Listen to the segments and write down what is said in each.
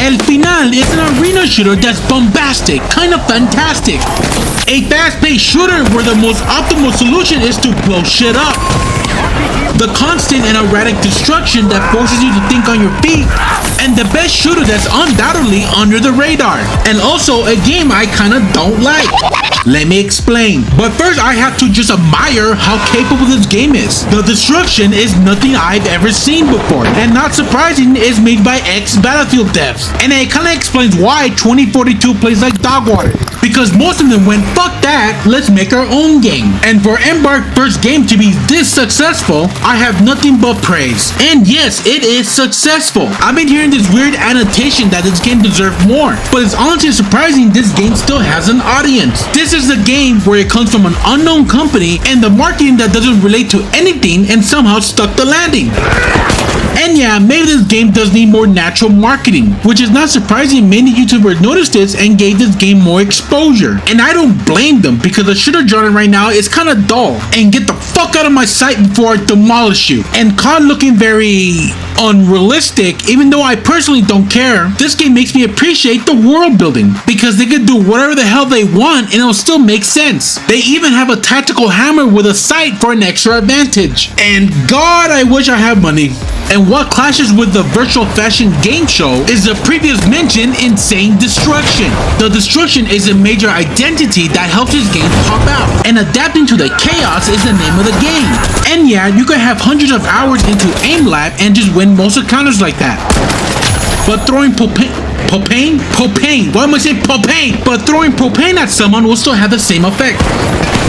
El Final is an arena shooter that's bombastic, kind of fantastic. A fast-paced shooter where the most optimal solution is to blow shit up. The constant and erratic destruction that forces you to think on your feet, and the best shooter that's undoubtedly under the radar. And also a game I kinda don't like. Let me explain. But first I have to just admire how capable this game is. The destruction is nothing I've ever seen before, and not surprising, is made by ex-Battlefield devs. And it kinda explains why 2042 plays like dog water. Because most of them went, fuck that, let's make our own game. And for Embark's first game to be this successful, I have nothing but praise. And yes, it is successful. I've been hearing this weird annotation that this game deserved more, but it's honestly surprising this game still has an audience. This is a game where it comes from an unknown company and the marketing that doesn't relate to anything and somehow stuck the landing. And yeah, maybe this game does need more natural marketing, which is not surprising. Many YouTubers noticed this and gave this game more exposure. And I don't blame them, because the shooter genre right now is kind of dull. And get the fuck out of my sight before I demolish you. And COD looking very unrealistic, even though I personally don't care. This game makes me appreciate the world building, because they can do whatever the hell they want and it'll still make sense. They even have a tactical hammer with a sight for an extra advantage. And God, I wish I had money. And what clashes with the virtual fashion game show is the previous mentioned insane destruction. The destruction is a major identity that helps this game pop out, and adapting to the chaos is the name of the game. And yeah, you can have hundreds of hours into aim lab and just win most encounters like that. But throwing propane? Why am I saying propane? But throwing propane at someone will still have the same effect.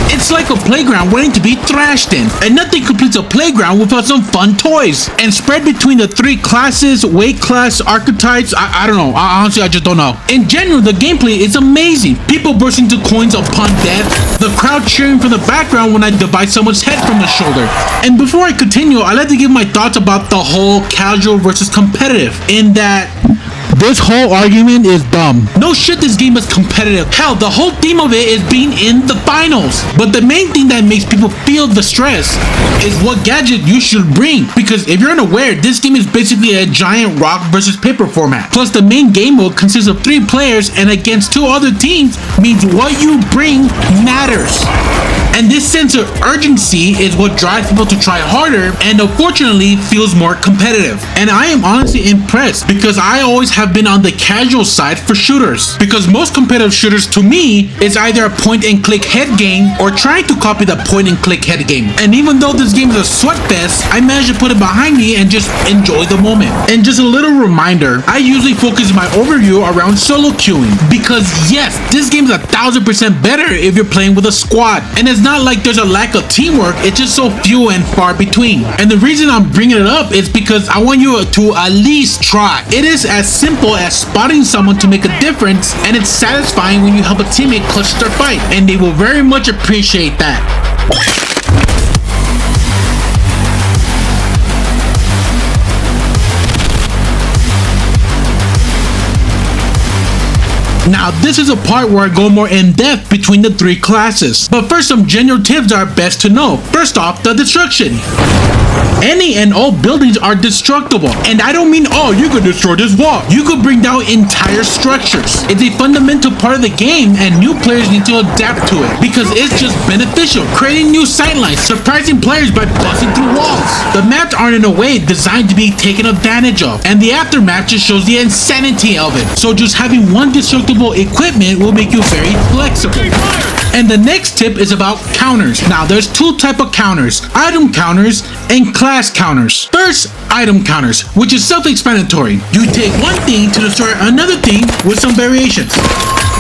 It's like a playground waiting to be thrashed in, and nothing completes a playground without some fun toys. And spread between the three classes, weight class, archetypes, I don't know. Honestly, I just don't know. In general, the gameplay is amazing. People burst into coins upon death, the crowd cheering from the background when I divide someone's head from the shoulder. And before I continue, I'd like to give my thoughts about the whole casual versus competitive, in that this whole argument is dumb. No shit, this game is competitive. Hell, the whole theme of it is being in the finals. But the main thing that makes people feel the stress is what gadget you should bring. Because if you're unaware, this game is basically a giant rock versus paper format. Plus, the main game mode consists of 3 players and against 2 other teams, means what you bring matters. And this sense of urgency is what drives people to try harder, and unfortunately feels more competitive. And I am honestly impressed, because I always have been on the casual side for shooters. Because most competitive shooters to me is either a point and click head game or trying to copy the point and click head game. And even though this game is a sweat fest, I managed to put it behind me and just enjoy the moment. And just a little reminder, I usually focus my overview around solo queuing, because yes, this game is 1000% better if you're playing with a squad. And it's not like there's a lack of teamwork, it's just so few and far between. And the reason I'm bringing it up is because I want you to at least try. It is as simple as spotting someone to make a difference, and it's satisfying when you help a teammate clutch their fight, and they will very much appreciate that. Now, this is a part where I go more in depth between the 3 classes. But first, some general tips that are best to know. First off, the destruction. Any and all buildings are destructible. And I don't mean, oh, you could destroy this wall. You could bring down entire structures. It's a fundamental part of the game, and new players need to adapt to it, because it's just beneficial. Creating new sightlines, surprising players by busting through walls. The maps aren't in a way designed to be taken advantage of, and the aftermath just shows the insanity of it. So just having one destructible equipment will make you very flexible. And the next tip is about counters. Now, there's 2 types of counters: item counters and class counters. First, item counters, which is self-explanatory. You take one thing to destroy another thing with some variations.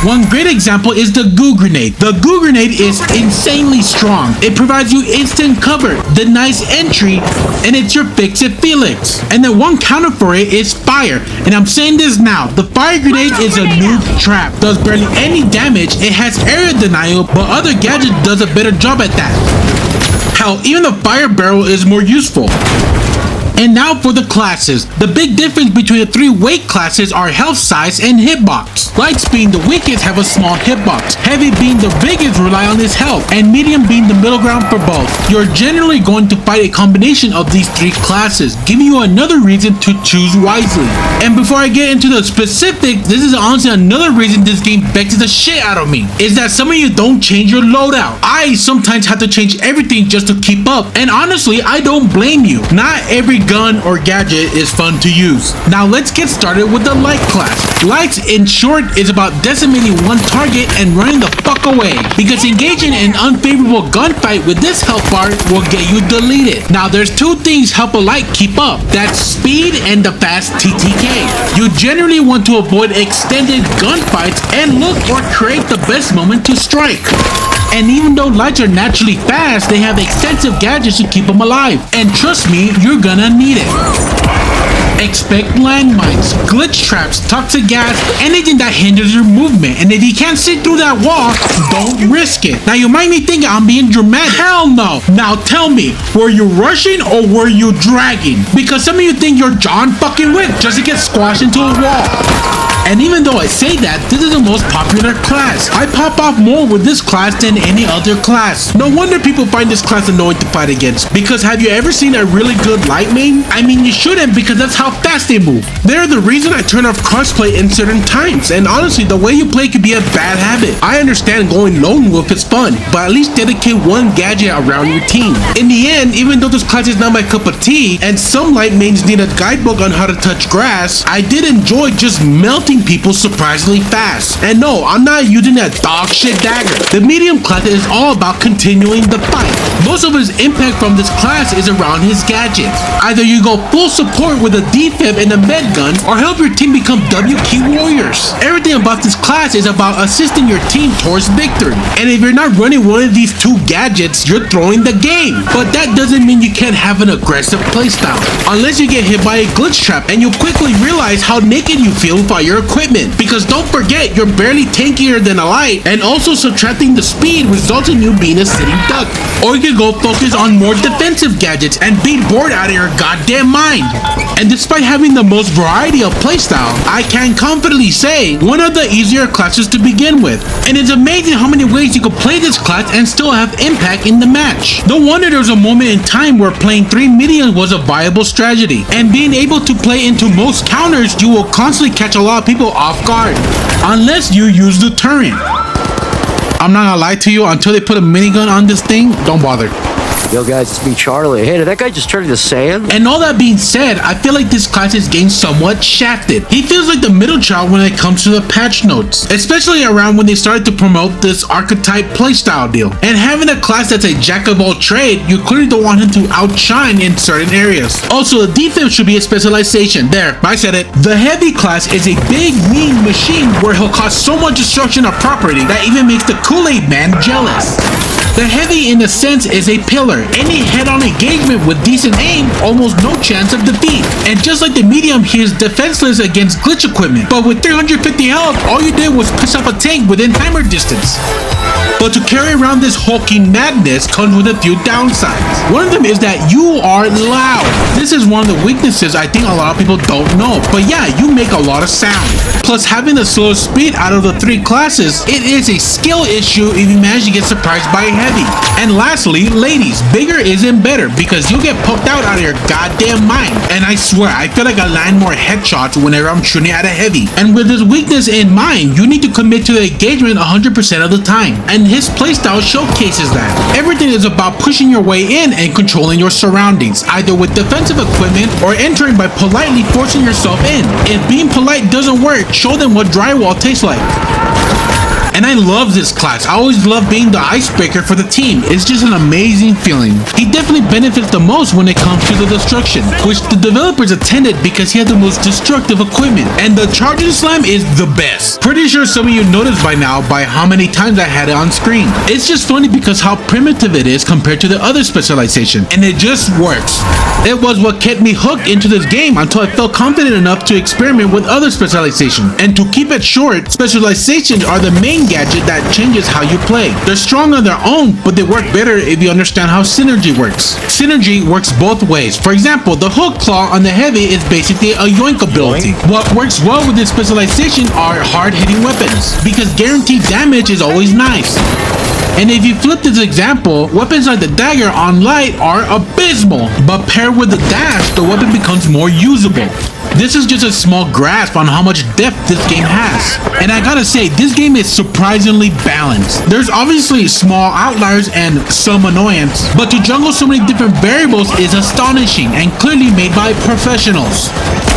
One great example is the goo grenade. The goo grenade is insanely strong. It provides you instant cover, denies entry, and it's your fix-it Felix. And then one counter for it is fire. And I'm saying this now, the fire grenade is a noob trap. Does barely any damage, it has area denial, but other gadget does a better job at that. Hell, even the fire barrel is more useful. And now for the classes. The big difference between the 3 weight classes are health size and hitbox. Lights being the weakest have a small hitbox, heavy being the biggest rely on his health, and medium being the middle ground for both. You're generally going to fight a combination of these 3 classes, giving you another reason to choose wisely. And before I get into the specifics, this is honestly another reason this game vexes the shit out of me, is that some of you don't change your loadout. I sometimes have to change everything just to keep up, and honestly, I don't blame you. Not every gun or gadget is fun to use. Now let's get started with the light class. Lights, in short, is about decimating one target and running the fuck away, because engaging in an unfavorable gunfight with this health bar will get you deleted. Now there's 2 things help a light keep up. That's speed and the fast TTK. You generally want to avoid extended gunfights and look or create the best moment to strike. And even though lights are naturally fast, they have extensive gadgets to keep them alive. And trust me, you're gonna need it. Expect landmines, glitch traps, toxic gas, anything that hinders your movement. And if you can't sit through that wall, don't risk it. Now you might be thinking I'm being dramatic. Hell no. Now tell me, were you rushing or were you dragging? Because some of you think you're John fucking Wick just to get squashed into a wall. And even though I say that, this is the most popular class. I pop off more with this class than any other class. No wonder people find this class annoying to fight against. Because have you ever seen a really good light main? I mean, you shouldn't, because that's how fast they move. They're the reason I turn off crossplay in certain times. And honestly, the way you play could be a bad habit. I understand going lone wolf is fun, but at least dedicate one gadget around your team. In the end, even though this class is not my cup of tea, and some light mains need a guidebook on how to touch grass, I did enjoy just melting people surprisingly fast. And no, I'm not using that dog shit dagger. The medium class is all about continuing the fight. Most of his impact from this class is around his gadgets. Either you go full support with a defib and a med gun, or help your team become W key warriors. Everything about this class is about assisting your team towards victory. And if you're not running one of these 2 gadgets, you're throwing the game. But that doesn't mean you can't have an aggressive playstyle. Unless you get hit by a glitch trap and you quickly realize how naked you feel without your equipment. Because don't forget, you're barely tankier than a light, and also subtracting the speed results in you being a sitting duck. Or you could go focus on more defensive gadgets and be bored out of your goddamn mind. And despite having the most variety of playstyle, I can confidently say one of the easier classes to begin with. And it's amazing how many ways you could play this class and still have impact in the match. No wonder there was a moment in time where playing 3 mediums was a viable strategy. And being able to play into most counters, you will constantly catch a lot of people off guard, unless you use the turret. I'm not gonna lie to you, until they put a minigun on this thing, don't bother. Yo guys, it's me, Charlie. Hey, did that guy just turn into sand? And all that being said, I feel like this class is getting somewhat shafted. He feels like the middle child when it comes to the patch notes, especially around when they started to promote this archetype playstyle deal. And having a class that's a jack of all trade, you clearly don't want him to outshine in certain areas. Also, the defense should be a specialization. There, I said it. The heavy class is a big, mean machine where he'll cause so much destruction of property that even makes the Kool-Aid man jealous. The heavy, in a sense, is a pillar. Any head-on engagement with decent aim, almost no chance of defeat. And just like the medium, he is defenseless against glitch equipment. But with 350 health, all you did was piss off a tank within timer distance. But to carry around this hulking madness comes with a few downsides. One of them is that you are loud. This is one of the weaknesses I think a lot of people don't know. But yeah, you make a lot of sound. Plus, having the slow speed out of the 3 classes, it is a skill issue if you manage to get surprised by a heavy. And lastly, ladies, bigger isn't better, because you'll get poked out of your goddamn mind. And I swear, I feel like I land more headshots whenever I'm shooting at a heavy. And with this weakness in mind, you need to commit to the engagement 100% of the time. And his playstyle showcases that. Everything is about pushing your way in and controlling your surroundings, either with defensive equipment or entering by politely forcing yourself in. If being polite doesn't work, show them what drywall tastes like. And I love this class. I always love being the icebreaker for the team. It's just an amazing feeling. He definitely benefits the most when it comes to the destruction, which the developers attended because he had the most destructive equipment. And the charging slam is the best. Pretty sure some of you noticed by now by how many times I had it on screen. It's just funny because how primitive it is compared to the other specialization. And it just works. It was what kept me hooked into this game until I felt confident enough to experiment with other specializations. And to keep it short, specializations are the main weapon gadget that changes how you play. They're strong on their own, but they work better if you understand how synergy works. Synergy works both ways. For example, the hook claw on the heavy is basically a yoink ability. What works well with this specialization are hard-hitting weapons, because guaranteed damage is always nice. And if you flip this example, weapons like the dagger on light are abysmal, but paired with the dash, the weapon becomes more usable. This is just a small grasp on how much depth this game has. And I gotta say, this game is surprisingly balanced. There's obviously small outliers and some annoyance, but to juggle so many different variables is astonishing and clearly made by professionals.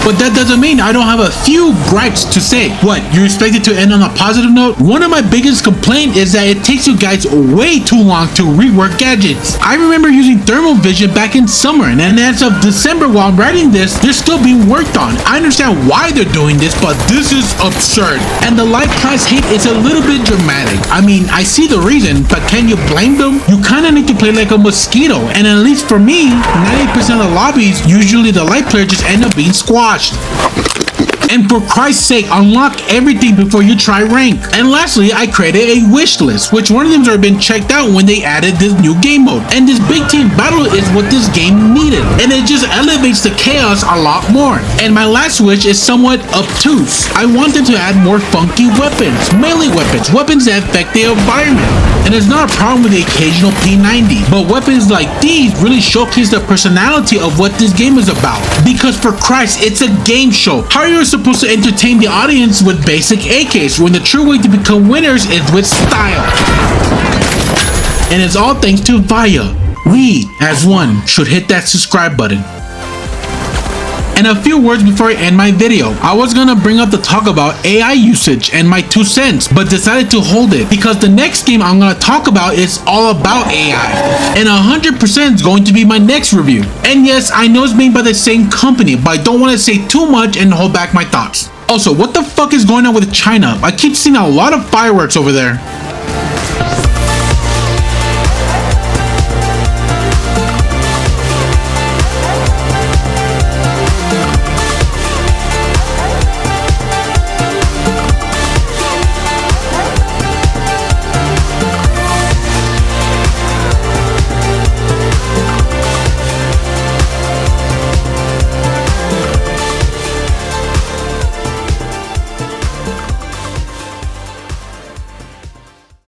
But that doesn't mean I don't have a few gripes to say. What, you expect it to end on a positive note? One of my biggest complaints is that it takes you guys way too long to rework gadgets. I remember using thermal vision back in summer, and as of December while I'm writing this, they're still being worked on. I understand why they're doing this, but this is absurd. And the like class hate is a little bit dramatic. I mean, I see the reason, but can you blame them? You kinda need to play like a mosquito, and at least for me, 90% of lobbies, usually the light player just end up being squashed. And for Christ's sake, unlock everything before you try rank. And lastly, I created a wish list, which one of them have been checked out when they added this new game mode. And this big team battle is what this game needed. And it just elevates the chaos a lot more. And my last wish is somewhat obtuse. I wanted to add more funky weapons, melee weapons, weapons that affect the environment. And there's not a problem with the occasional P90, but weapons like these really showcase the personality of what this game is about. Because for Christ, it's a game show. How are you supposed to entertain the audience with basic AKs when the true way to become winners is with style? And it's all thanks to Vaya. We, as one, should hit that subscribe button. And a few words before I end my video. I was gonna bring up the talk about AI usage and my 2 cents, but decided to hold it because the next game I'm gonna talk about is all about AI. And 100% is going to be my next review. And yes, I know it's made by the same company, but I don't want to say too much and hold back my thoughts. Also, what the fuck is going on with China? I keep seeing a lot of fireworks over there.